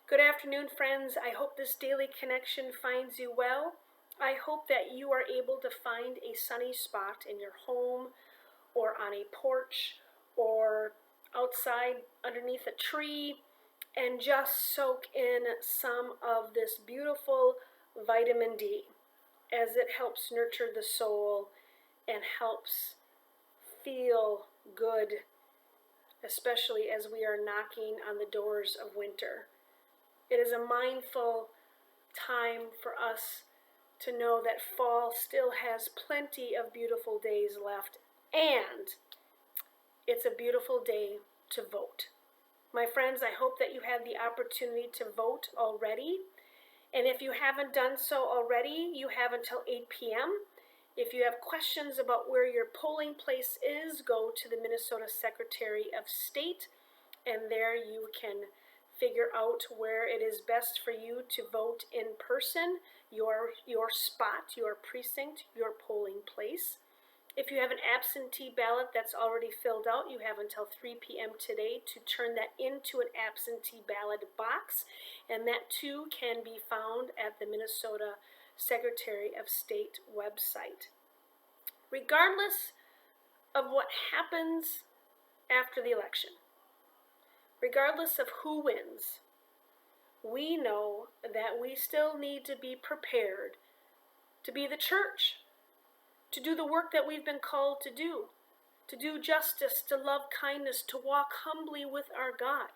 Good afternoon, friends. I hope this daily connection finds you well. I hope that you are able to find a sunny spot in your home or on a porch or outside underneath a tree and just soak in some of this beautiful vitamin D as it helps nurture the soul and helps feel good, especially as we are knocking on the doors of winter. It is a mindful time for us to know that fall still has plenty of beautiful days left, and it's a beautiful day to vote. My friends, I hope that you had the opportunity to vote already. And if you haven't done so already, you have until 8 p.m. If you have questions about where your polling place is, go to the Minnesota Secretary of State, and there you can figure out where it is best for you to vote in person, your spot, your precinct, your polling place. If you have an absentee ballot that's already filled out, you have until 3 p.m. today to turn that into an absentee ballot box, and that too can be found at the Minnesota Secretary of State website. Regardless of what happens after the election, regardless of who wins, we know that we still need to be prepared to be the church, to do the work that we've been called to do justice, to love kindness, to walk humbly with our God.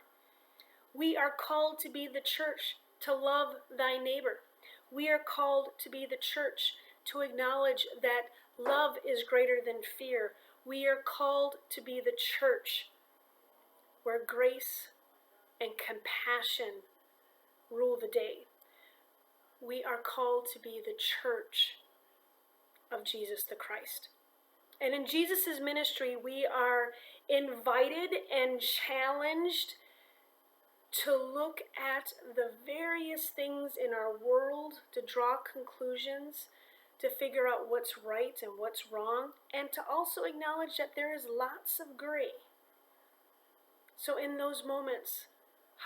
We are called to be the church, to love thy neighbor. We are called to be the church, to acknowledge that love is greater than fear. We are called to be the church where grace and compassion rule the day. We are called to be the church of Jesus the Christ. And in Jesus' ministry, we are invited and challenged to look at the various things in our world, to draw conclusions, to figure out what's right and what's wrong, and to also acknowledge that there is lots of gray. So in those moments,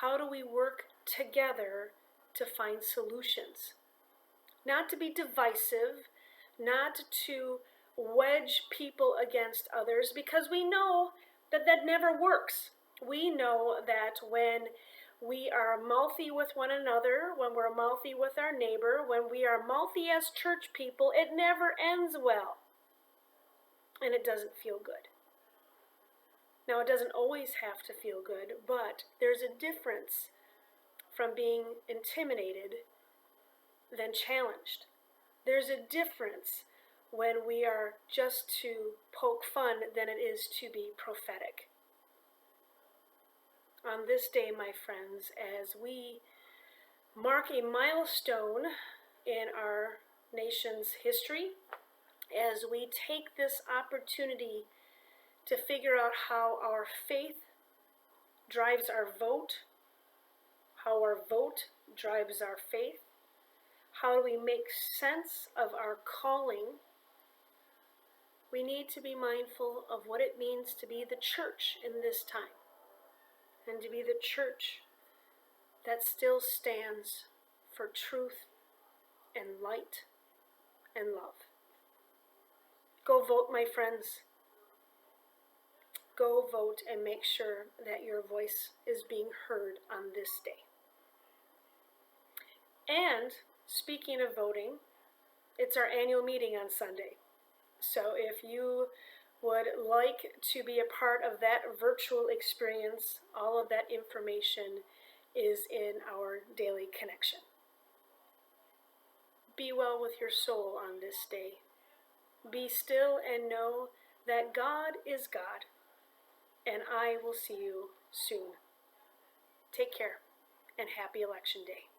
how do we work together to find solutions? Not to be divisive, not to wedge people against others, because we know that that never works. We know that when we are mouthy with one another, when we're mouthy with our neighbor, when we are mouthy as church people, it never ends well. And it doesn't feel good. Now, it doesn't always have to feel good, but there's a difference from being intimidated than challenged. There's a difference when we are just to poke fun than it is to be prophetic. On this day, my friends, as we mark a milestone in our nation's history, as we take this opportunity to figure out how our faith drives our vote, how our vote drives our faith, how do we make sense of our calling, we need to be mindful of what it means to be the church in this time, and to be the church that still stands for truth and light and love. Go vote, my friends. Go vote and make sure that your voice is being heard on this day. And speaking of voting, it's our annual meeting on Sunday. So if you would like to be a part of that virtual experience, all of that information is in our daily connection. Be well with your soul on this day. Be still and know that God is God, and I will see you soon. Take care, and happy Election Day.